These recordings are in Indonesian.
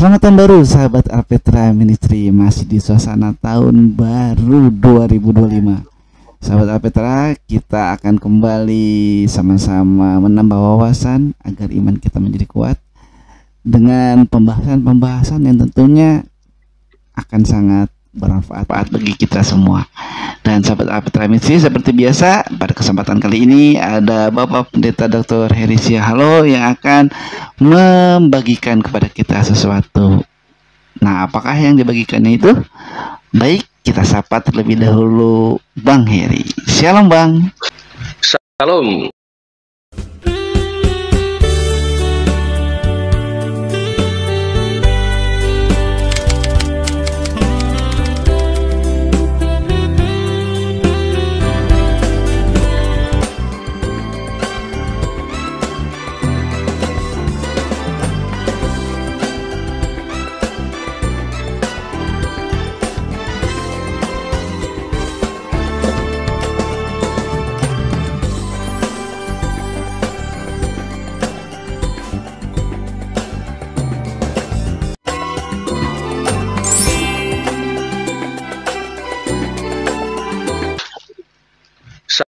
Selamat tahun baru sahabat Alpetra Ministry, masih di suasana tahun baru 2025. Sahabat Alpetra, kita akan kembali sama-sama menambah wawasan agar iman kita menjadi kuat dengan pembahasan-pembahasan yang tentunya akan sangat bermanfaat bagi kita semua. Dan sahabat Alpetra Ministry, seperti biasa pada kesempatan kali ini ada Bapak Pendeta Dr. Herisia Halo yang akan membagikan kepada kita sesuatu. Nah, apakah yang dibagikannya itu? Baik, kita sapa terlebih dahulu Bang Heri. Shalom Bang. Shalom.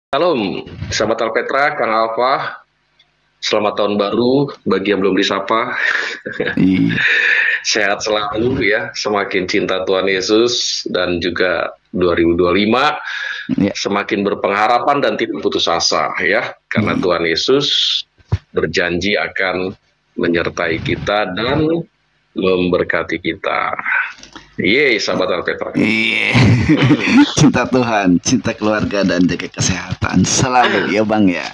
Shalom, sahabat Alpetra, Kang Alfa. Selamat tahun baru bagi yang belum disapa. Sehat selalu ya, semakin cinta Tuhan Yesus dan juga 2025 semakin berpengharapan dan tidak putus asa ya, karena Tuhan Yesus berjanji akan menyertai kita dan memberkati kita. Yeay, sahabat Alpetra. Cinta Tuhan, cinta keluarga, dan jaga kesehatan selalu ya Bang ya.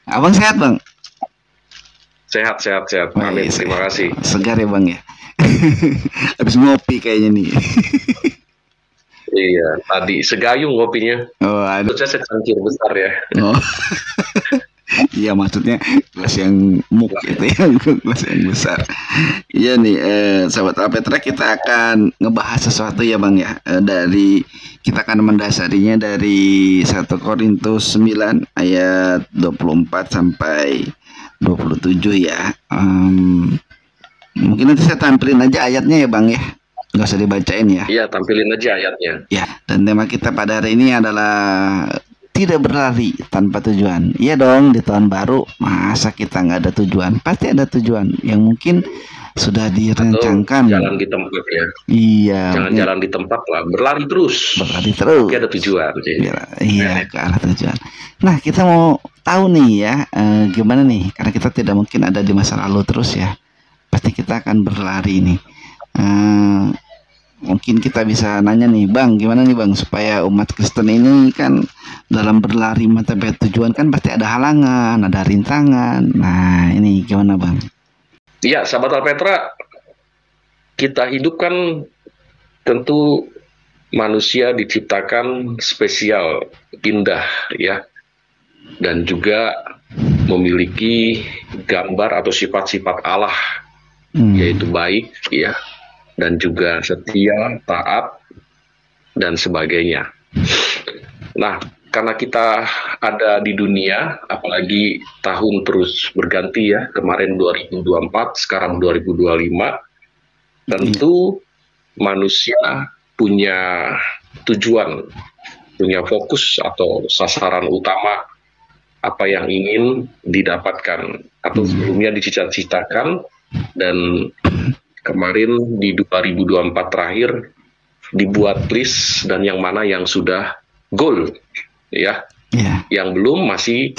Abang sehat Bang? Sehat. Amin, terima kasih. Segar ya Bang ya. Habis ngopi kayaknya nih. Iya, tadi segayung ngopinya. Oh, aduh. Saya secangkir besar ya. Oh. Iya, maksudnya gelas yang muk gitu ya, gelas yang besar. Iya nih, sahabat Alpetra, kita akan ngebahas sesuatu ya Bang ya. Kita akan mendasarinya dari 1 Korintus 9 ayat 24 sampai 27 ya. Mungkin nanti saya tampilin aja ayatnya ya Bang ya. Nggak usah dibacain ya. Iya, tampilin aja ayatnya. Ya, dan tema kita pada hari ini adalah tidak berlari tanpa tujuan. Iya dong, di tahun baru masa kita nggak ada tujuan? Pasti ada tujuan yang mungkin sudah direncangkan. Jalan di tempat ya. Iya. Jangan jalan di tempat lah, berlari terus. Berlari terus. Tapi ada tujuan. Iya, ke arah tujuan. Nah, kita mau tahu nih ya, gimana nih? Karena kita tidak mungkin ada di masa lalu terus ya. Pasti kita akan berlari nih. Mungkin kita bisa nanya nih Bang, gimana nih Bang supaya umat Kristen ini kan dalam berlari mencapai tujuan kan pasti ada halangan, ada rintangan. Nah, ini gimana Bang? Iya, sahabat Alpetra, kita hidup kan tentu manusia diciptakan spesial, indah ya, dan juga memiliki gambar atau sifat-sifat Allah, yaitu baik ya, dan juga setia, taat, dan sebagainya. Nah, karena kita ada di dunia, apalagi tahun terus berganti ya, kemarin 2024, sekarang 2025, tentu manusia punya tujuan, punya fokus atau sasaran utama apa yang ingin didapatkan atau sebelumnya dicita-citakan, dan kemarin di 2024 terakhir dibuat list dan yang mana yang sudah goal ya, yang belum masih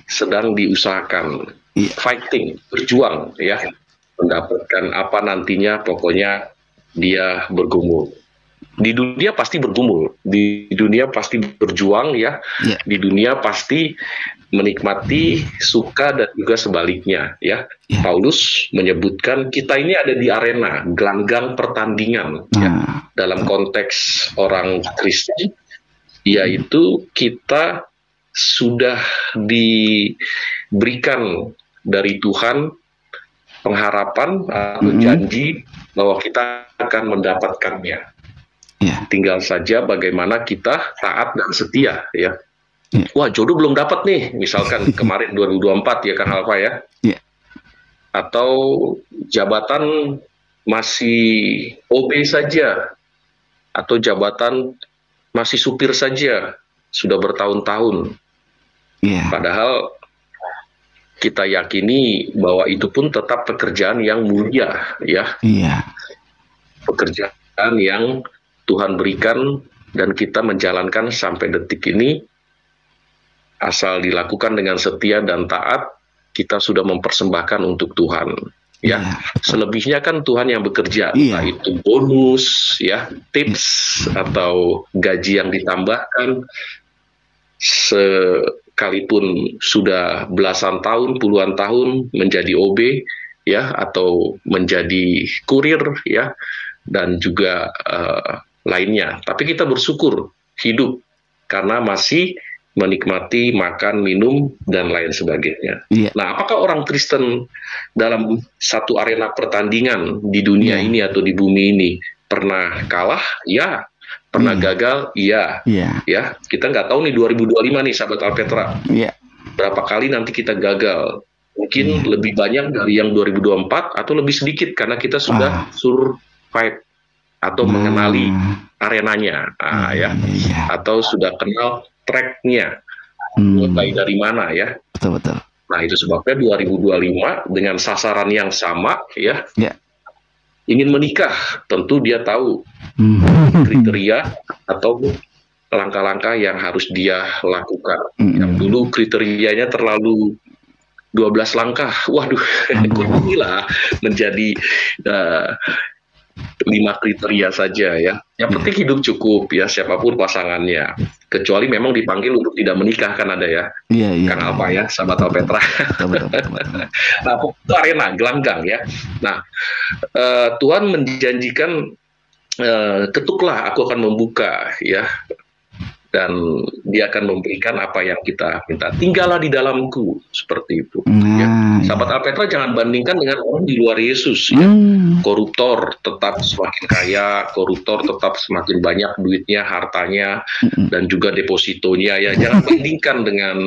sedang diusahakan, fighting, berjuang ya, mendapatkan apa nantinya, pokoknya dia bergumul. Di dunia pasti bergumul, di dunia pasti berjuang ya, di dunia pasti menikmati suka dan juga sebaliknya ya. Paulus menyebutkan kita ini ada di arena, gelanggang pertandingan ya, dalam konteks orang Kristen, yaitu kita sudah diberikan dari Tuhan pengharapan atau janji bahwa kita akan mendapatkannya. Tinggal saja bagaimana kita taat dan setia ya. Wah, jodoh belum dapat nih, misalkan kemarin 2024 ya Kang Alfa ya. Atau jabatan masih OB saja atau jabatan masih supir saja sudah bertahun-tahun. Padahal kita yakini bahwa itu pun tetap pekerjaan yang mulia, ya. Pekerjaan yang Tuhan berikan dan kita menjalankan sampai detik ini, asal dilakukan dengan setia dan taat, kita sudah mempersembahkan untuk Tuhan. Selebihnya kan Tuhan yang bekerja, entah itu bonus, ya, tips atau gaji yang ditambahkan. Sekalipun sudah belasan tahun, puluhan tahun menjadi OB, ya, atau menjadi kurir, ya, dan juga lainnya. Tapi kita bersyukur hidup karena masih menikmati makan, minum, dan lain sebagainya. Nah, apakah orang Kristen dalam satu arena pertandingan di dunia ini atau di bumi ini pernah kalah? Ya. Pernah gagal? Iya. Ya, kita nggak tahu nih 2025 nih, sahabat Alpetra. Berapa kali nanti kita gagal? Mungkin lebih banyak dari yang 2024 atau lebih sedikit karena kita sudah survive atau mengenali arenanya, atau sudah kenal tracknya, mulai dari mana, ya. Betul. Nah, itu sebabnya 2025 dengan sasaran yang sama, ya. Ingin menikah, tentu dia tahu kriteria atau langkah-langkah yang harus dia lakukan. Yang dulu kriterianya terlalu 12 langkah, waduh, inilah menjadi 5 kriteria saja, ya. Yang penting hidup cukup, ya, siapapun pasangannya. Kecuali memang dipanggil untuk tidak menikah, kan ada, ya. Kan apa, ya, sahabat Alpetra. Nah, itu arena gelanggang, ya. Nah, Tuhan menjanjikan, ketuklah aku akan membuka, ya, dan dia akan memberikan apa yang kita minta. Tinggallah di dalamku, seperti itu. Sahabat Alpetra, jangan bandingkan dengan orang di luar Yesus, ya. Koruptor tetap semakin kaya, koruptor tetap semakin banyak duitnya, hartanya, dan juga depositonya, ya. Jangan bandingkan dengan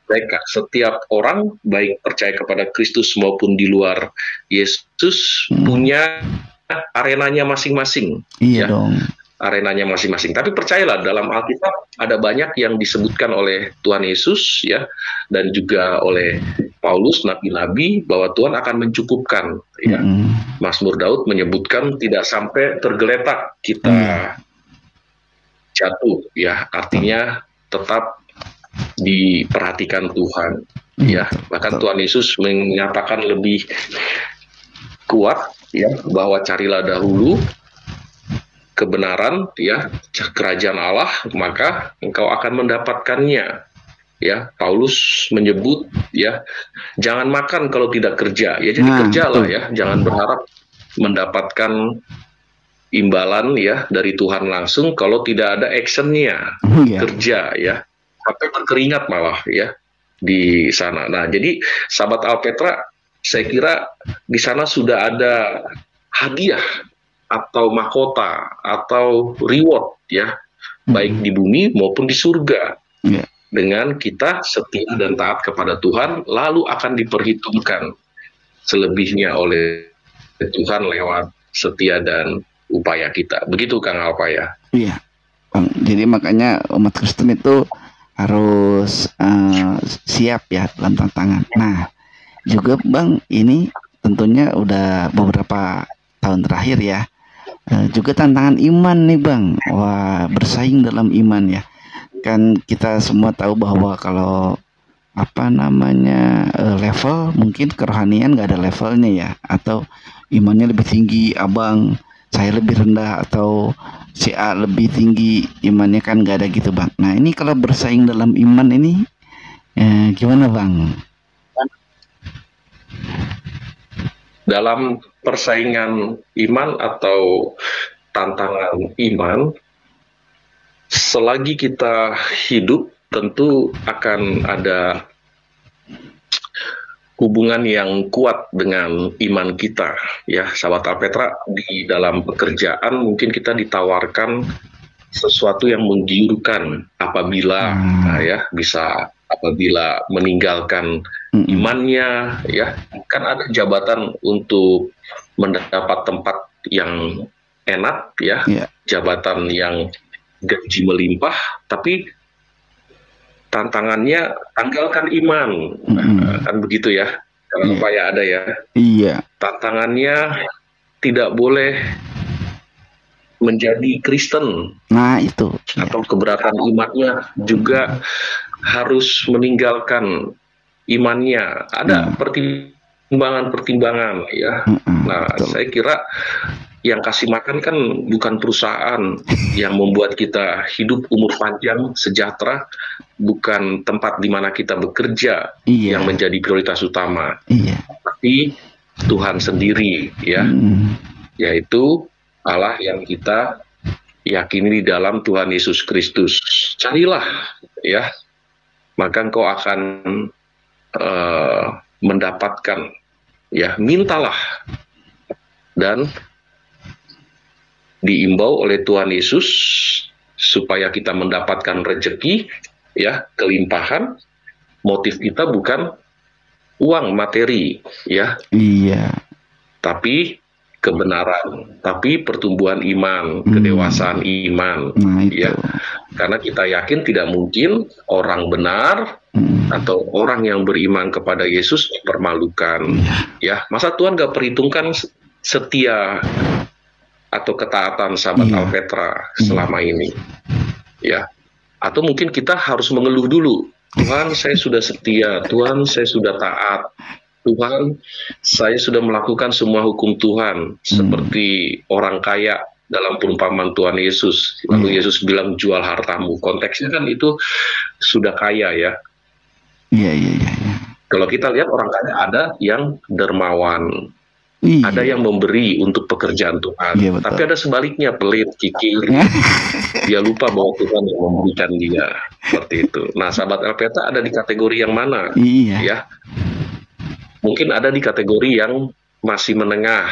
mereka. Setiap orang, baik percaya kepada Kristus maupun di luar Yesus, punya arenanya masing-masing. Arenanya masing-masing. Tapi percayalah, dalam Alkitab ada banyak yang disebutkan oleh Tuhan Yesus, ya, dan juga oleh Paulus, nabi-nabi, bahwa Tuhan akan mencukupkan, ya. Mazmur Daud menyebutkan tidak sampai tergeletak kita jatuh, ya. Artinya tetap diperhatikan Tuhan, ya. Bahkan Tuhan Yesus menyatakan lebih kuat, ya, bahwa carilah dahulu kebenaran, ya, kerajaan Allah, maka engkau akan mendapatkannya, ya. Paulus menyebut, ya, jangan makan kalau tidak kerja, ya. Jadi kerjalah, ya, jangan berharap mendapatkan imbalan, ya, dari Tuhan langsung kalau tidak ada actionnya, kerja, ya, sampai berkeringat malah, ya, di sana. Nah, jadi sahabat Alpetra, saya kira di sana sudah ada hadiah atau mahkota atau reward, ya, baik di bumi maupun di surga. Dengan kita setia dan taat kepada Tuhan, lalu akan diperhitungkan selebihnya oleh Tuhan lewat setia dan upaya kita. Begitu, Kang Alpaya. Iya, Bang. Jadi makanya umat Kristen itu harus siap, ya, dalam tantangan. Nah, juga Bang, ini tentunya udah beberapa tahun terakhir, ya. Juga tantangan iman nih Bang. Wah, bersaing dalam iman, ya. Kan kita semua tahu bahwa kalau level, mungkin kerohanian nggak ada levelnya, ya. Atau imannya lebih tinggi, abang, saya lebih rendah, atau si A lebih tinggi imannya, kan nggak ada gitu Bang. Nah, ini kalau bersaing dalam iman ini gimana Bang? Dalam persaingan iman atau tantangan iman, selagi kita hidup tentu akan ada hubungan yang kuat dengan iman kita, ya, sahabat Alpetra. Di dalam pekerjaan mungkin kita ditawarkan sesuatu yang menggiurkan apabila, ya, bisa apabila meninggalkan imannya, ya. Kan ada jabatan untuk mendapat tempat yang enak, ya, jabatan yang gaji melimpah, tapi tantangannya tanggalkan iman, kan begitu ya. Kalau supaya ada ya. Tantangannya tidak boleh menjadi Kristen. Nah itu. Atau keberatan imannya juga harus meninggalkan imannya. Ada pertimbangan-pertimbangan ya. Nah, saya kira yang kasih makan kan bukan perusahaan yang membuat kita hidup umur panjang, sejahtera, bukan tempat di mana kita bekerja yang menjadi prioritas utama. Tapi Tuhan sendiri ya. Yaitu Allah yang kita yakini di dalam Tuhan Yesus Kristus. Carilah ya, maka engkau akan mendapatkan ya, mintalah. Dan diimbau oleh Tuhan Yesus supaya kita mendapatkan rezeki ya, kelimpahan. Motif kita bukan uang materi ya, tapi kebenaran, tapi pertumbuhan iman, kedewasaan iman, ya. Karena kita yakin tidak mungkin orang benar atau orang yang beriman kepada Yesus dipermalukan, ya. Masa Tuhan gak perhitungkan setia atau ketaatan sahabat Alpetra selama ini, ya? Atau mungkin kita harus mengeluh dulu, Tuhan saya sudah setia, Tuhan saya sudah taat, Tuhan, saya sudah melakukan semua hukum Tuhan, seperti orang kaya dalam perumpamaan Tuhan Yesus. Lalu Yesus bilang jual hartamu. Konteksnya kan itu sudah kaya ya. Kalau kita lihat orang kaya ada yang dermawan, ada yang memberi untuk pekerjaan Tuhan. Tapi ada sebaliknya, pelit, kikir. Dia lupa bahwa Tuhan yang memberikan dia. Seperti itu. Nah, sahabat Alpetra ada di kategori yang mana? Ya. Mungkin ada di kategori yang masih menengah,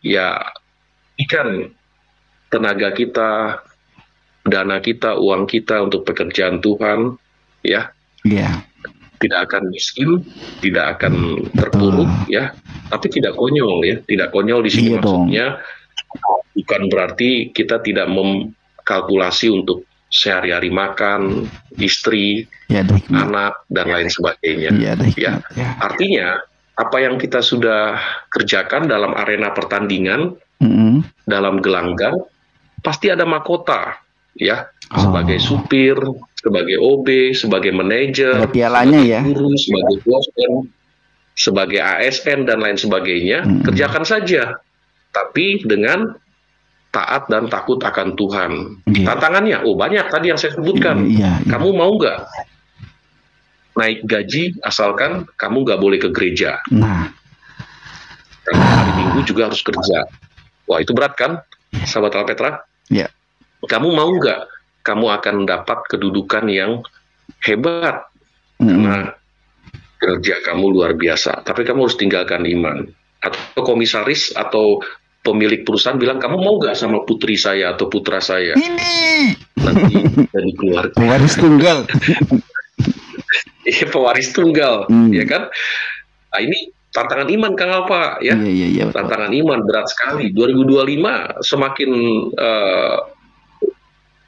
ya, ikan tenaga kita, dana kita, uang kita untuk pekerjaan Tuhan, ya, tidak akan miskin, tidak akan terpuruk, ya, tapi tidak konyol, ya, tidak konyol di sini maksudnya bukan berarti kita tidak mengkalkulasi untuk sehari-hari makan, istri, anak, dan lain sebagainya. Artinya, apa yang kita sudah kerjakan dalam arena pertandingan, dalam gelanggang, pasti ada mahkota, ya, sebagai supir, sebagai OB, sebagai manajer, sebagai guru, sebagai dosen, sebagai ASN, dan lain sebagainya. Kerjakan saja, tapi dengan taat dan takut akan Tuhan. Tantangannya, banyak tadi yang saya sebutkan. Kamu mau nggak naik gaji asalkan kamu nggak boleh ke gereja? Karena hari Minggu juga harus kerja. Wah, itu berat kan, sahabat Alpetra? Kamu mau nggak kamu akan dapat kedudukan yang hebat karena kerja kamu luar biasa, tapi kamu harus tinggalkan iman. Atau komisaris atau pemilik perusahaan bilang, kamu mau nggak sama putri saya atau putra saya? Nanti dari keluarga. Pewaris tunggal. Pewaris tunggal, ya kan? Nah, ini tantangan iman, Kang Alpa, ya. Tantangan iman berat sekali. 2025 semakin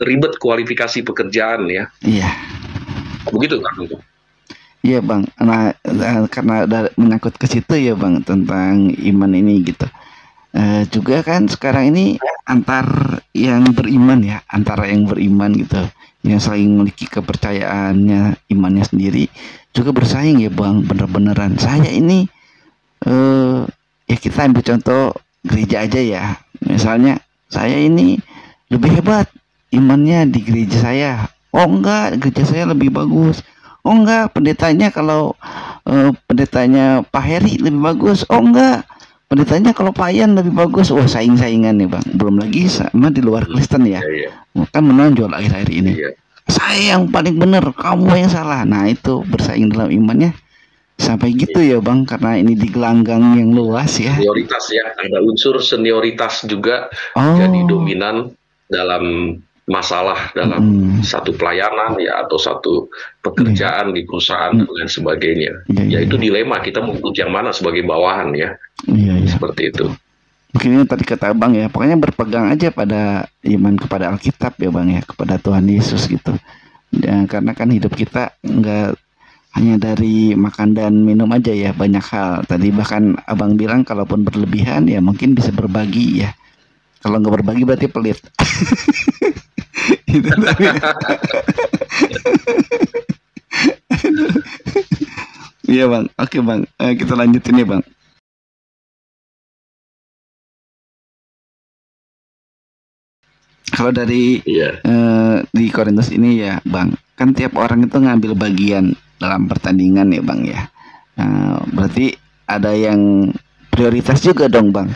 ribet kualifikasi pekerjaan, ya. Begitu, Kang. Iya, Bang. Nah, karena udah menyangkut ke situ ya, Bang, tentang iman ini gitu. Juga kan sekarang ini antara yang beriman gitu, yang saling memiliki kepercayaannya, imannya sendiri juga bersaing ya, Bang, bener-beneran. Saya ini ya kita ambil contoh gereja aja ya, misalnya saya ini lebih hebat imannya di gereja saya, enggak, gereja saya lebih bagus, enggak, pendetanya kalau pendetanya Pak Heri lebih bagus, enggak, pendetanya kalau Pak Ian lebih bagus. Wah, saing-saingan nih, Bang. Belum lagi sama di luar Kristen ya. Kan menonjol akhir-akhir ini. Saya yang paling benar, kamu yang salah. Nah, itu bersaing dalam imannya sampai gitu ya, Bang, karena ini di gelanggang yang luas ya. Senioritas ya, ada unsur senioritas juga jadi dominan dalam masalah dalam satu pelayanan ya atau satu pekerjaan di perusahaan dan lain sebagainya. Itu dilema kita mau ikut yang mana sebagai bawahan ya. Seperti itu. Mungkin ini tadi kata Bang ya, pokoknya berpegang aja pada iman kepada Alkitab ya Bang ya, kepada Tuhan Yesus gitu. Ya, karena kan hidup kita nggak hanya dari makan dan minum aja ya, banyak hal. Tadi bahkan Abang bilang kalaupun berlebihan ya mungkin bisa berbagi ya. Kalau nggak berbagi berarti pelit. Itu tadi. Iya Bang, oke Bang, kita lanjutin ya Bang. Kalau dari di Korintus ini ya Bang, kan tiap orang itu ngambil bagian dalam pertandingan ya Bang ya. Berarti ada yang prioritas juga dong Bang.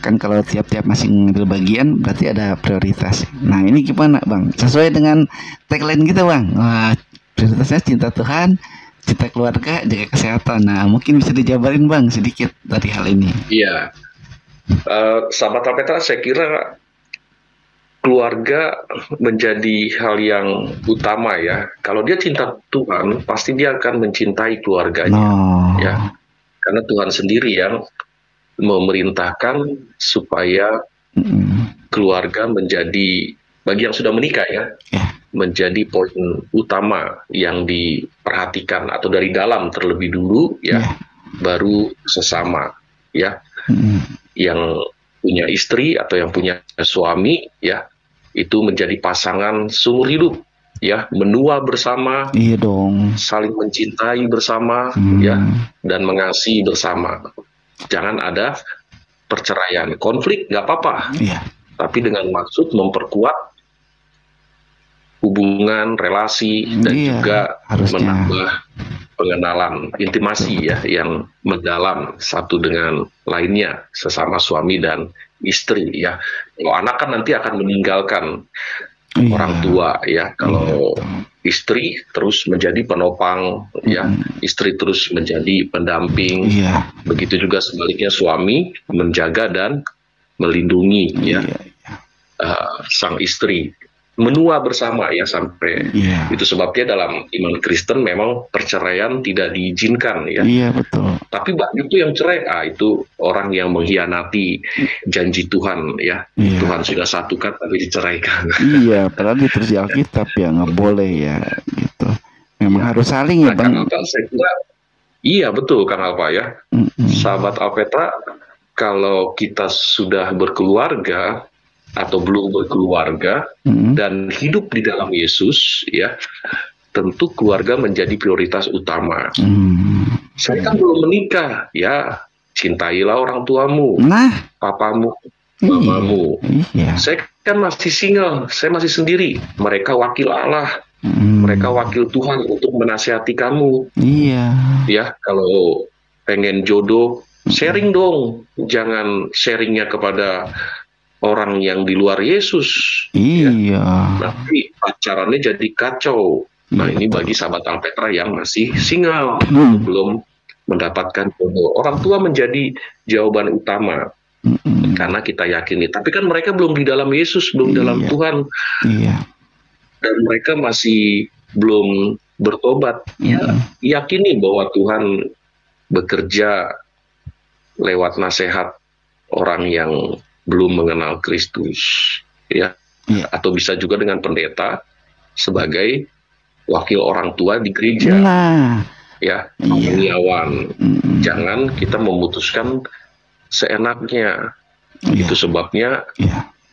Kan kalau tiap-tiap masih ngambil bagian berarti ada prioritas. Nah ini gimana Bang? Sesuai dengan tagline kita Bang. Wah, prioritasnya cinta Tuhan, cinta keluarga, jaga kesehatan. Nah mungkin bisa dijabarin Bang sedikit dari hal ini. Iya, sahabat Alpetra, saya kira keluarga menjadi hal yang utama ya. Kalau dia cinta Tuhan, pasti dia akan mencintai keluarganya. Ya, karena Tuhan sendiri yang memerintahkan supaya keluarga menjadi, bagi yang sudah menikah ya, menjadi poin utama yang diperhatikan atau dari dalam terlebih dulu ya, baru sesama ya. Yang punya istri atau yang punya suami ya, itu menjadi pasangan seumur hidup ya, menua bersama, saling mencintai bersama ya, dan mengasihi bersama. Jangan ada perceraian, konflik nggak apa-apa, tapi dengan maksud memperkuat hubungan, relasi, dan juga menambah pengenalan, intimasi ya, yang mendalam satu dengan lainnya, sesama suami dan istri ya. Kalau anak kan nanti akan meninggalkan orang tua ya, kalau istri terus menjadi penopang ya, istri terus menjadi pendamping, begitu juga sebaliknya suami menjaga dan melindungi ya sang istri, menua bersama ya sampai itu sebabnya dalam iman Kristen memang perceraian tidak diizinkan ya. Betul. Tapi banyak itu yang cerai, itu orang yang mengkhianati janji Tuhan ya. Tuhan sudah satukan tapi diceraikan. Padahal terus di Alkitab ya nggak boleh ya gitu. Memang harus saling ya Bang. Saya kira, iya betul Kang Alpa ya. Sahabat Alpetra, kalau kita sudah berkeluarga atau belum berkeluarga dan hidup di dalam Yesus ya, tentu keluarga menjadi prioritas utama. Saya kan belum menikah ya, cintailah orang tuamu, papamu, mamamu. Saya kan masih single, saya masih sendiri. Mereka wakil Allah, mereka wakil Tuhan untuk menasihati kamu. Ya, kalau pengen jodoh, sharing dong, jangan sharingnya kepada orang yang di luar Yesus. Ya. Nanti pacarannya jadi kacau. Nah ini bagi sahabat Alpetra yang masih single, belum mendapatkan jodoh. Orang tua menjadi jawaban utama, karena kita yakini. Tapi kan mereka belum di dalam Yesus, belum dalam Tuhan, dan mereka masih belum bertobat. Yakini bahwa Tuhan bekerja lewat nasihat orang yang belum mengenal Kristus, ya, atau bisa juga dengan pendeta sebagai wakil orang tua di gereja, ya, pengetahuan. Jangan kita memutuskan seenaknya. Itu sebabnya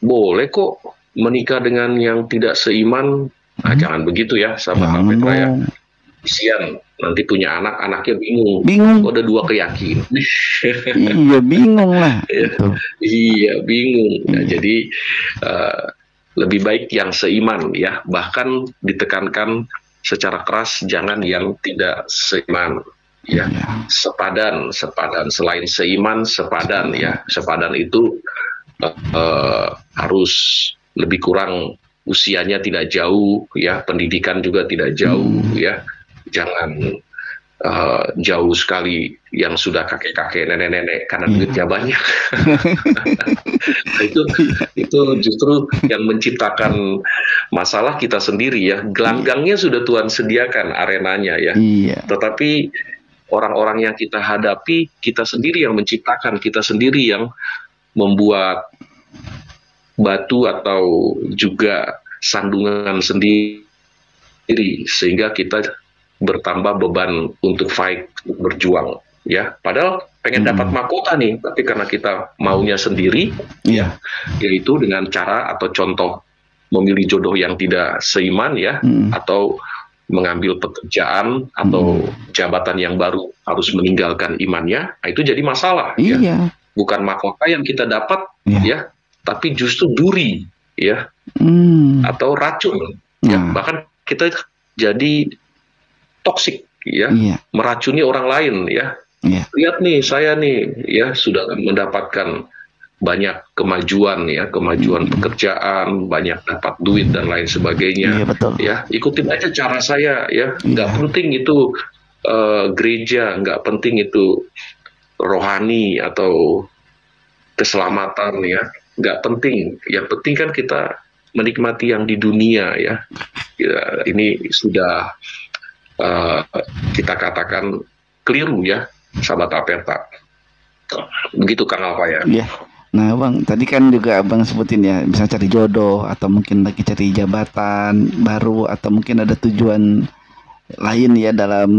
boleh kok menikah dengan yang tidak seiman. Jangan begitu ya, sahabat Alpetra ya. Kasian nanti punya anak, anaknya bingung. Udah dua keyakinan. Bingung lah. Bingung. Nah, jadi lebih baik yang seiman ya. Bahkan ditekankan secara keras, jangan yang tidak seiman ya. Sepadan. Selain seiman, sepadan ya. Sepadan itu harus lebih kurang usianya tidak jauh ya, pendidikan juga tidak jauh ya. Jangan jauh sekali yang sudah kakek-kakek, nenek-nenek karena duitnya banyak. Nah, itu justru yang menciptakan masalah kita sendiri ya. Gelanggangnya sudah Tuhan sediakan arenanya ya. Tetapi orang-orang yang kita hadapi, kita sendiri yang menciptakan, kita sendiri yang membuat batu atau juga sandungan sendiri sehingga kita bertambah beban untuk fight, berjuang ya. Padahal pengen dapat mahkota nih, tapi karena kita maunya sendiri ya, yaitu dengan cara atau contoh memilih jodoh yang tidak seiman ya, atau mengambil pekerjaan atau jabatan yang baru harus meninggalkan imannya, nah itu jadi masalah ya. Bukan mahkota yang kita dapat ya, tapi justru duri ya, atau racun ya. Bahkan kita jadi toksik ya, meracuni orang lain ya. Lihat nih, saya nih ya sudah mendapatkan banyak kemajuan ya, kemajuan pekerjaan, banyak dapat duit dan lain sebagainya. Ya, ikutin aja cara saya ya. Nggak penting itu gereja, nggak penting itu rohani atau keselamatan ya. Nggak penting. Yang penting kan kita menikmati yang di dunia ya. Ya, ini sudah kita katakan keliru ya, sahabat Apeta. Begitu Kang Alfa ya. Nah Bang, tadi kan juga Abang sebutin ya, bisa cari jodoh atau mungkin lagi cari jabatan baru atau mungkin ada tujuan lain ya dalam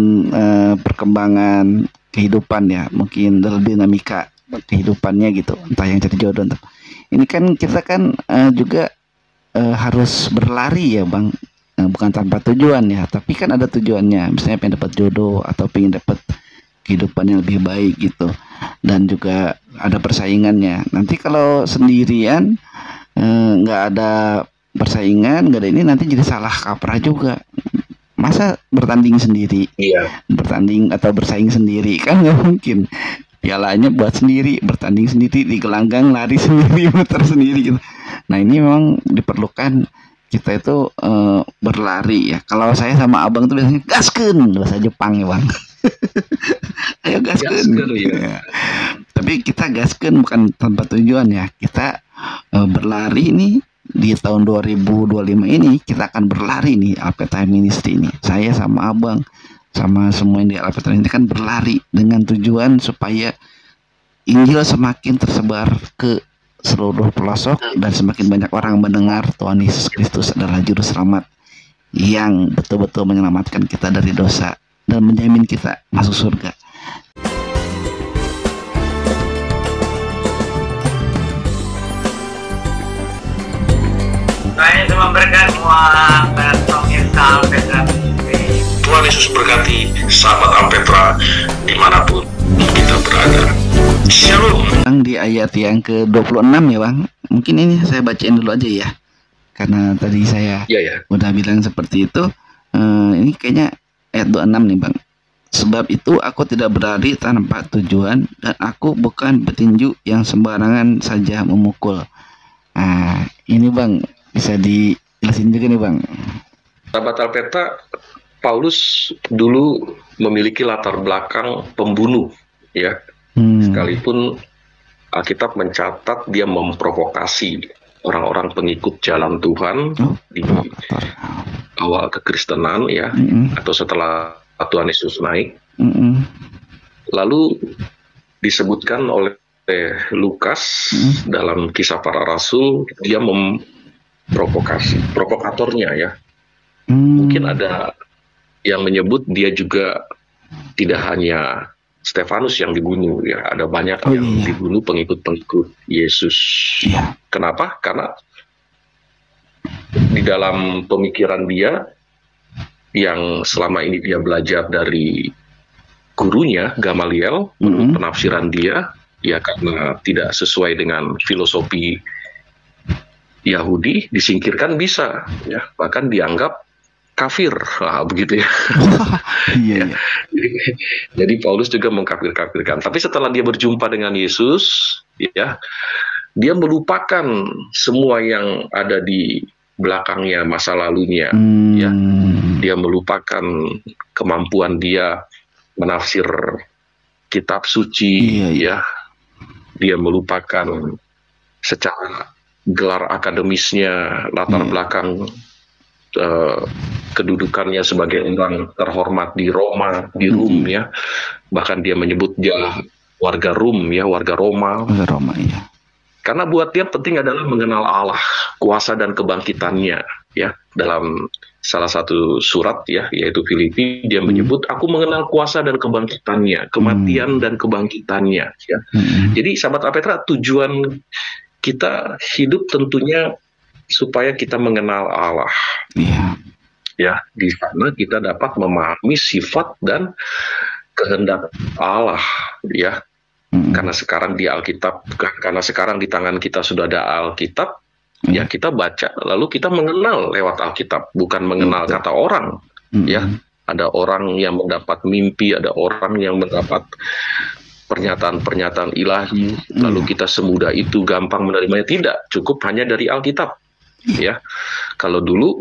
perkembangan kehidupan ya, mungkin dalam dinamika kehidupannya gitu, entah yang cari jodoh. Ini kan kita kan juga harus berlari ya Bang. Bukan tanpa tujuan ya, tapi kan ada tujuannya, misalnya pengen dapat jodoh atau pengen dapat kehidupan yang lebih baik gitu, dan juga ada persaingannya. Nanti kalau sendirian nggak ada persaingan, nggak ada ini, nanti jadi salah kaprah juga. Masa bertanding sendiri, bertanding atau bersaing sendiri kan nggak mungkin. Pialanya buat sendiri, bertanding sendiri, di gelanggang lari sendiri, muter sendiri gitu. Nah ini memang diperlukan kita itu berlari ya. Kalau saya sama Abang tuh biasanya gaskeun, bahasa Jepang ya Bang. Ayo gaskeun ya. Tapi kita gaskeun bukan tanpa tujuan ya. Kita berlari nih di tahun 2025 ini, kita akan berlari nih Alpeta Ministry ini. Saya sama Abang sama semua yang di Alpeta ini kan berlari dengan tujuan supaya Injil semakin tersebar ke seluruh pelosok dan semakin banyak orang mendengar Tuhan Yesus Kristus adalah juru selamat yang betul-betul menyelamatkan kita dari dosa dan menjamin kita masuk surga. Tuhan Yesus berkati sahabat Alpetra dimanapun kita berada. Shalom. Di ayat yang ke-26 ya Bang, mungkin ini saya bacain dulu aja ya, karena tadi saya udah bilang seperti itu. Ini kayaknya ayat 26 nih Bang. Sebab itu aku tidak berlari tanpa tujuan, dan aku bukan petinju yang sembarangan saja memukul. Nah ini Bang, bisa dijelasin juga nih Bang. Sahabat Alpeta, Paulus dulu memiliki latar belakang pembunuh ya. Sekalipun Alkitab mencatat dia memprovokasi orang-orang pengikut jalan Tuhan di awal kekristenan ya, atau setelah Tuhan Yesus naik. Lalu disebutkan oleh Lukas dalam Kisah Para Rasul, dia memprovokasi, provokatornya ya. Mungkin ada yang menyebut dia juga tidak hanya Stefanus yang dibunuh ya, ada banyak yang dibunuh pengikut-pengikut Yesus. Kenapa? Karena di dalam pemikiran dia yang selama ini dia belajar dari gurunya Gamaliel, menurut penafsiran dia ya, karena tidak sesuai dengan filosofi Yahudi, disingkirkan bisa ya, bahkan dianggap kafir begitu ya. Jadi Paulus juga mengkafir-kafirkan. Tapi setelah dia berjumpa dengan Yesus ya, dia melupakan semua yang ada di belakangnya, masa lalunya ya. Dia melupakan kemampuan dia menafsir kitab suci, ya. Dia melupakan secara gelar akademisnya, latar belakang kedudukannya sebagai orang terhormat di Roma, di Rum, ya. Bahkan dia menyebut dia warga Rum, ya, warga Roma. Warga Roma, ya. Karena buat dia penting adalah mengenal Allah, kuasa dan kebangkitannya, ya. Dalam salah satu surat, ya, yaitu Filipi, dia menyebut, aku mengenal kuasa dan kebangkitannya, kematian dan kebangkitannya, ya. Jadi sahabat Apetra, tujuan kita hidup tentunya supaya kita mengenal Allah, ya. Di sana kita dapat memahami sifat dan kehendak Allah, ya. Karena sekarang di Alkitab, karena sekarang di tangan kita sudah ada Alkitab, ya kita baca, lalu kita mengenal lewat Alkitab, bukan mengenal kata orang, ya. Ada orang yang mendapat mimpi, ada orang yang mendapat pernyataan-pernyataan ilahi, lalu kita semudah itu gampang menerimanya. Tidak, cukup hanya dari Alkitab, ya. Kalau dulu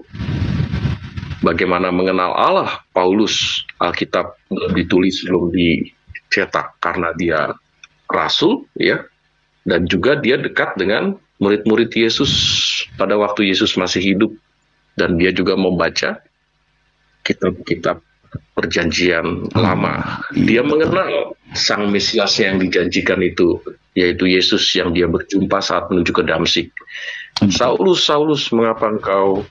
bagaimana mengenal Allah, Paulus, Alkitab belum ditulis, belum dicetak karena dia rasul, ya, dan juga dia dekat dengan murid-murid Yesus pada waktu Yesus masih hidup, dan dia juga membaca kitab-kitab perjanjian lama. Dia mengenal sang Mesias yang dijanjikan itu, yaitu Yesus yang dia berjumpa saat menuju ke Damsyik. Saulus, Saulus, mengapa engkau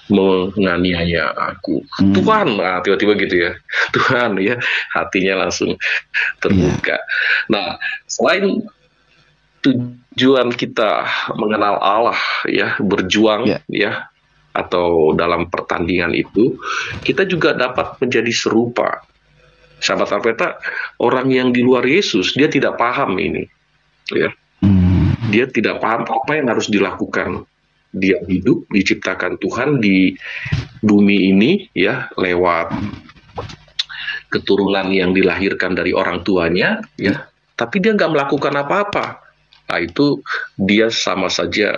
menganiaya aku? Tuhan, tiba-tiba gitu ya, Tuhan, ya, hatinya langsung terbuka. Nah, selain tujuan kita mengenal Allah, ya, berjuang, ya, atau dalam pertandingan itu, kita juga dapat menjadi serupa. Sahabat Alpeta, orang yang di luar Yesus, dia tidak paham ini, ya. Dia tidak paham apa yang harus dilakukan. Dia hidup, diciptakan Tuhan di bumi ini, ya, lewat keturunan yang dilahirkan dari orang tuanya, ya, tapi dia nggak melakukan apa-apa. Nah, itu dia sama saja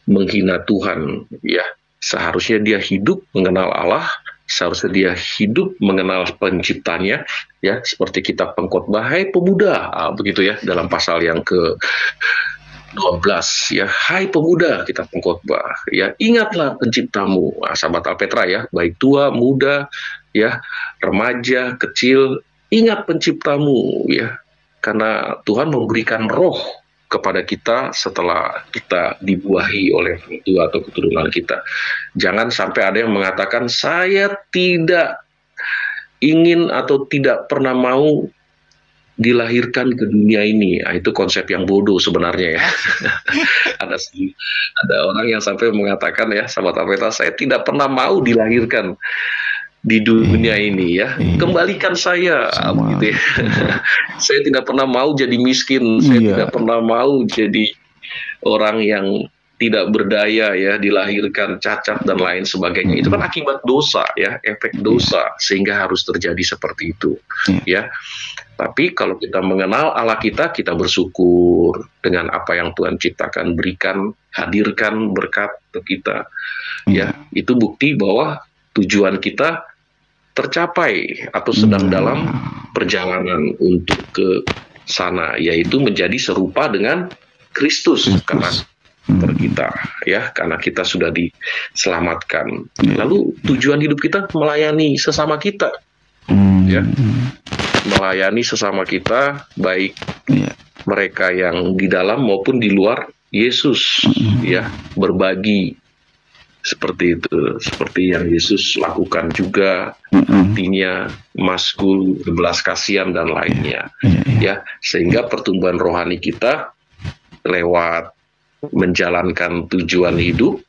menghina Tuhan, ya. Seharusnya dia hidup mengenal Allah, seharusnya dia hidup mengenal penciptanya, ya, seperti kitab Pengkhotbah, hai pemuda, begitu ya, dalam pasal yang ke 12, ya, hai pemuda, kita Pengkhotbah, ya, ingatlah penciptamu. Sahabat Alpetra, ya, baik tua, muda, ya, remaja, kecil, ingat penciptamu, ya, karena Tuhan memberikan roh kepada kita setelah kita dibuahi oleh orang tua atau keturunan kita. Jangan sampai ada yang mengatakan, saya tidak ingin atau tidak pernah mau dilahirkan ke dunia ini. Nah, itu konsep yang bodoh sebenarnya, ya. Ada orang yang sampai mengatakan, ya, sahabat Alpeta, saya tidak pernah mau dilahirkan di dunia ini, ya. Kembalikan saya, begitu, ya. Saya tidak pernah mau jadi miskin, saya tidak pernah mau jadi orang yang tidak berdaya, ya, dilahirkan cacat dan lain sebagainya. Itu kan akibat dosa, ya, efek dosa, sehingga harus terjadi seperti itu, ya. Tapi kalau kita mengenal Allah kita bersyukur dengan apa yang Tuhan ciptakan, berikan, hadirkan berkat ke kita, ya. Itu bukti bahwa tujuan kita tercapai atau sedang dalam perjalanan untuk ke sana, yaitu menjadi serupa dengan Kristus, karena kita, ya, karena kita sudah diselamatkan. Lalu tujuan hidup kita melayani sesama kita, ya, melayani sesama kita, baik mereka yang di dalam maupun di luar Yesus, ya, berbagi seperti itu, seperti yang Yesus lakukan juga, artinya maskul, belas kasihan dan lainnya, ya, sehingga pertumbuhan rohani kita lewat menjalankan tujuan hidup,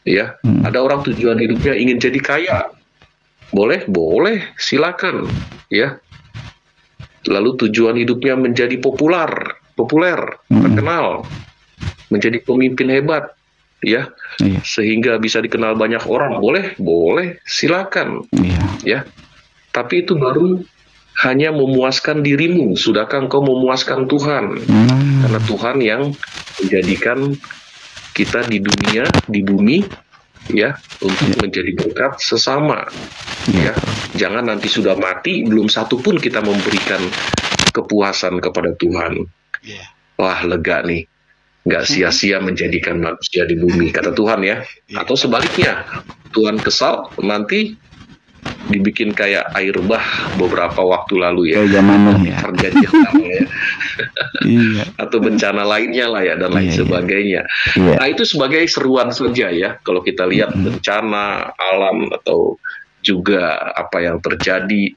ya. Ada orang tujuan hidupnya ingin jadi kaya, boleh, silakan, ya. Lalu tujuan hidupnya menjadi populer, terkenal, menjadi pemimpin hebat, ya, sehingga bisa dikenal banyak orang, boleh, silakan, ya. Tapi itu baru hanya memuaskan dirimu. Sudahkah engkau memuaskan Tuhan? Karena Tuhan yang menjadikan kita di dunia, di bumi, ya, untuk menjadi berkat sesama. ya. Jangan nanti sudah mati belum satu pun kita memberikan kepuasan kepada Tuhan. Wah, lega nih, nggak sia-sia menjadikan manusia di bumi, kata Tuhan ya. Atau sebaliknya, Tuhan kesal nanti dibikin kayak air bah beberapa waktu lalu ya, perjanjian lama ya. Atau bencana lainnya lah ya, dan lain sebagainya. Nah, itu sebagai seruan saja ya, kalau kita lihat bencana alam atau juga apa yang terjadi.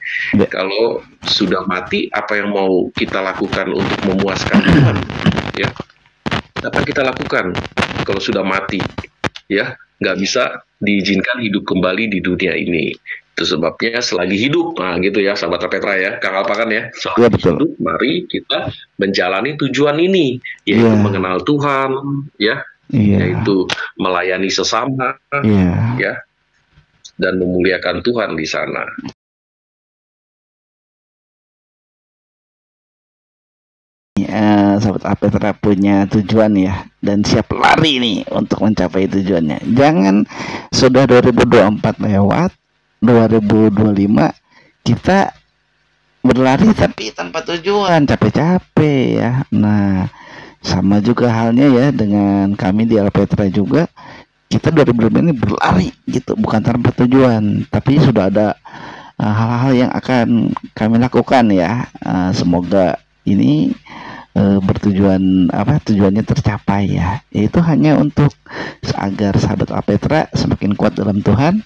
Kalau sudah mati, apa yang mau kita lakukan untuk memuaskan Tuhan ya? Apa kita lakukan kalau sudah mati ya? Nggak bisa diizinkan hidup kembali di dunia ini. Itu sebabnya selagi hidup, nah gitu ya sahabat Petra ya, Kang Alpa kan ya, selagi hidup mari kita menjalani tujuan ini, yaitu mengenal Tuhan ya, yaitu melayani sesama ya, dan memuliakan Tuhan di sana. Sahabat Petra punya tujuan ya, dan siap lari nih untuk mencapai tujuannya. Jangan sudah 2024 lewat, 2025 kita berlari tapi tanpa tujuan, capek-capek ya. Nah, sama juga halnya ya dengan kami di Alpetra juga. Kita 2025 ini berlari gitu, bukan tanpa tujuan, tapi sudah ada hal-hal yang akan kami lakukan ya. Semoga ini tujuannya tercapai ya, yaitu hanya untuk agar sahabat Alpetra semakin kuat dalam Tuhan,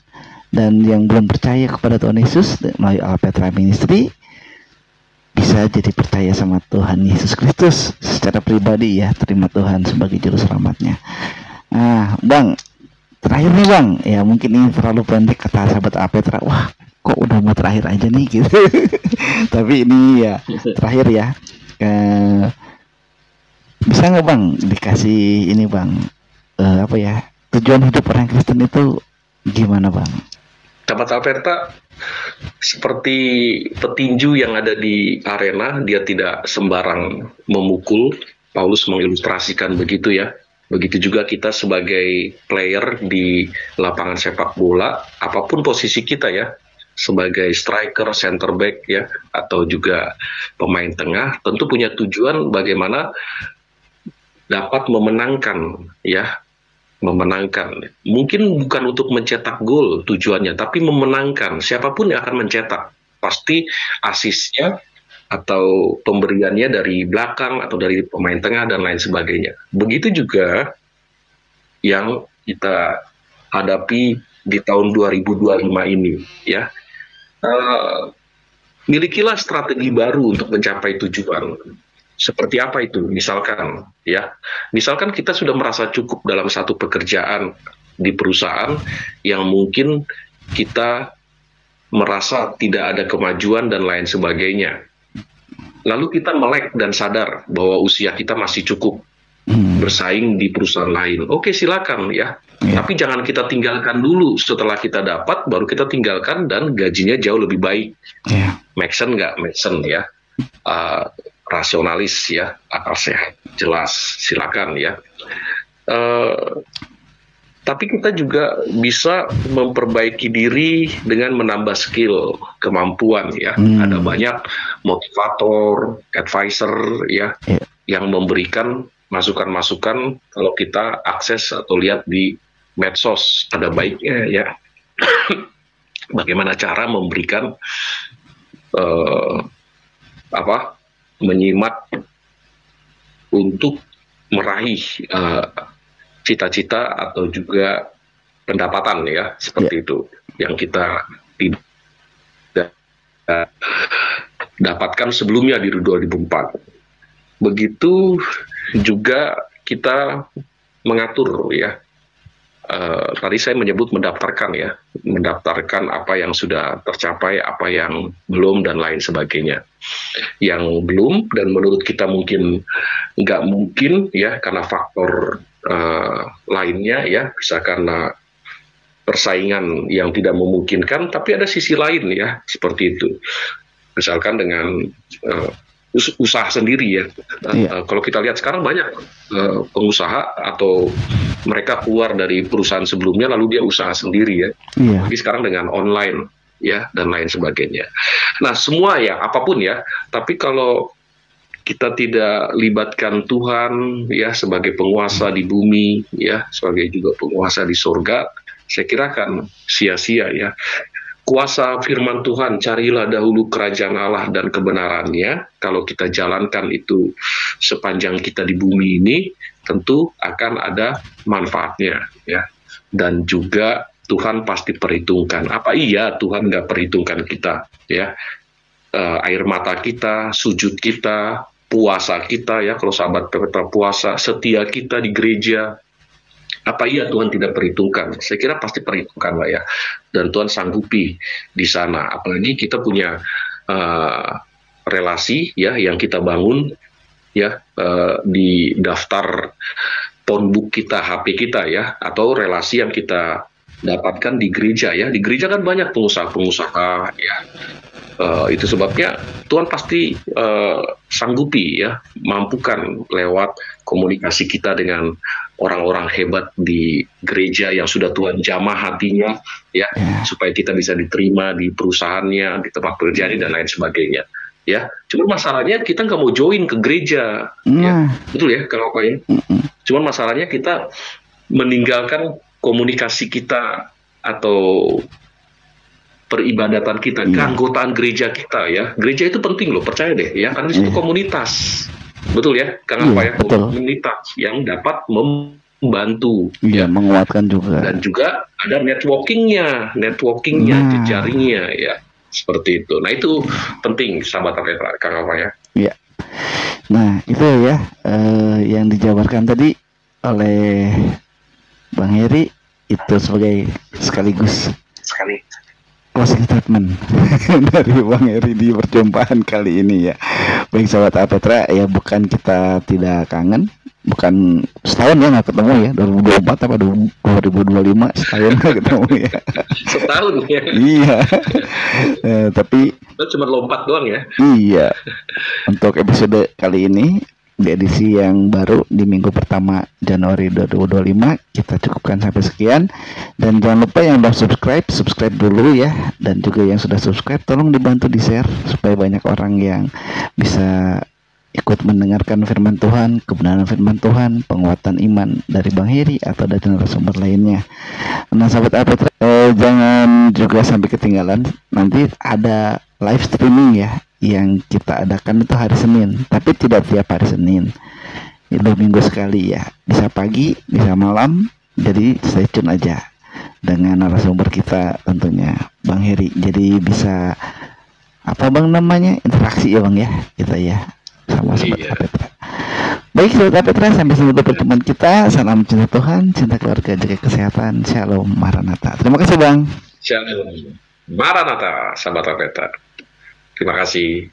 dan yang belum percaya kepada Tuhan Yesus melalui Alpetra Ministry bisa jadi percaya sama Tuhan Yesus Kristus secara pribadi ya, terima Tuhan sebagai juru selamatnya. Nah, Bang, terakhir nih Bang, ya mungkin ini terlalu pendek kata sahabat Alpetra, wah kok udah mau terakhir aja nih gitu. Tapi ini ya terakhir ya, bisa nggak Bang dikasih ini Bang, tujuan hidup orang Kristen itu gimana Bang? Sahabat Alpetra, seperti petinju yang ada di arena, dia tidak sembarang memukul. Paulus mengilustrasikan begitu ya. Begitu juga kita sebagai player di lapangan sepak bola, apapun posisi kita ya, sebagai striker, center back ya, atau juga pemain tengah, tentu punya tujuan bagaimana dapat memenangkan ya, memenangkan. Mungkin bukan untuk mencetak gol tujuannya, tapi memenangkan. Siapapun yang akan mencetak, pasti asisnya atau pemberiannya dari belakang atau dari pemain tengah dan lain sebagainya. Begitu juga yang kita hadapi di tahun 2025 ini ya. Milikilah strategi baru untuk mencapai tujuan. Seperti apa itu? Misalkan kita sudah merasa cukup dalam satu pekerjaan di perusahaan yang mungkin kita merasa tidak ada kemajuan dan lain sebagainya. Lalu kita melek dan sadar bahwa usia kita masih cukup bersaing di perusahaan lain. Oke, silakan ya. Tapi jangan kita tinggalkan dulu, setelah kita dapat baru kita tinggalkan dan gajinya jauh lebih baik. Make sense nggak? Make sense ya. Rasionalis ya, akal sehat, jelas, silakan ya. Tapi kita juga bisa memperbaiki diri dengan menambah skill, kemampuan ya. Ada banyak motivator, advisor ya, yang memberikan masukan-masukan kalau kita akses atau lihat di medsos, ada baiknya ya. Bagaimana cara memberikan menyimak untuk meraih cita-cita atau juga pendapatan ya, seperti itu yang kita tidak dapatkan sebelumnya di 2004. Begitu juga kita mengatur ya. Tadi saya menyebut mendaftarkan apa yang sudah tercapai, apa yang belum dan lain sebagainya. Yang belum dan menurut kita mungkin nggak mungkin ya, karena faktor lainnya ya, bisa karena persaingan yang tidak memungkinkan, tapi ada sisi lain ya, seperti itu. Misalkan dengan usaha sendiri ya. Kalau kita lihat sekarang banyak pengusaha atau mereka keluar dari perusahaan sebelumnya lalu dia usaha sendiri ya. Tapi sekarang dengan online ya, dan lain sebagainya. Nah, semua ya, apapun ya, tapi kalau kita tidak libatkan Tuhan ya sebagai penguasa di bumi ya, sebagai juga penguasa di surga, saya kira akan sia-sia ya. Kuasa firman Tuhan, carilah dahulu kerajaan Allah dan kebenarannya. Kalau kita jalankan itu sepanjang kita di bumi ini, tentu akan ada manfaatnya ya. Dan juga Tuhan pasti perhitungkan. Apa iya Tuhan nggak perhitungkan kita ya? Air mata kita, sujud kita, puasa kita ya, kalau sahabat Petra puasa, setia kita di gereja, apa iya Tuhan tidak perhitungkan? Saya kira pasti perhitungkan lah ya, dan Tuhan sanggupi di sana. Apalagi kita punya relasi ya yang kita bangun ya di daftar phonebook kita, HP kita ya, atau relasi yang kita dapatkan di gereja ya. Di gereja kan banyak pengusaha-pengusaha ya. Itu sebabnya Tuhan pasti sanggupi ya, mampukan lewat komunikasi kita dengan orang-orang hebat di gereja yang sudah Tuhan jamah hatinya ya, supaya kita bisa diterima di perusahaannya, di tempat pekerjaan dan lain sebagainya ya. Cuma masalahnya kita nggak mau join ke gereja ya, betul ya kalau ya. Cuma masalahnya kita meninggalkan komunikasi kita atau peribadatan kita, keanggotaan gereja kita ya. Gereja itu penting loh, percaya deh ya, karena itu komunitas. Betul ya, Kang apa ya? Komunitas yang dapat membantu ya, menguatkan juga. Dan juga ada networkingnya, jejaringnya ya. Seperti itu. Nah, itu penting sahabat Petra, Kang apa ya? Iya. Nah, itu ya yang dijabarkan tadi oleh Bang Heri itu sebagai sekaligus closing statement dari Bang Heri di perjumpaan kali ini ya. Baik sahabat Petra ya, bukan kita tidak kangen, bukan setahun ya nggak ketemu ya, 2024 apa 2025 setahun nggak ketemu ya. Setahun ya. Iya. Tapi cuma lompat doang ya. Iya. Untuk episode kali ini di edisi yang baru di minggu pertama Januari 2025 kita cukupkan sampai sekian, dan jangan lupa yang belum subscribe dulu ya, dan juga yang sudah subscribe tolong dibantu di share supaya banyak orang yang bisa ikut mendengarkan firman Tuhan, kebenaran firman Tuhan, penguatan iman dari Bang Heri atau dari narasumber lainnya. Nah sahabat Petra, jangan juga sampai ketinggalan, nanti ada live streaming ya yang kita adakan itu hari Senin, tapi tidak tiap hari Senin, itu minggu sekali ya, bisa pagi bisa malam, jadi stay tune aja dengan narasumber kita tentunya Bang Heri, jadi bisa apa Bang namanya, interaksi ya Bang ya, kita ya sama sahabat Petra. Baik sahabat Petra, sampai sini pertemuan kita. Salam cinta Tuhan, cinta keluarga, jaga kesehatan. Shalom Maranatha. Terima kasih Bang. Shalom Maranatha sahabat Petra. Terima kasih.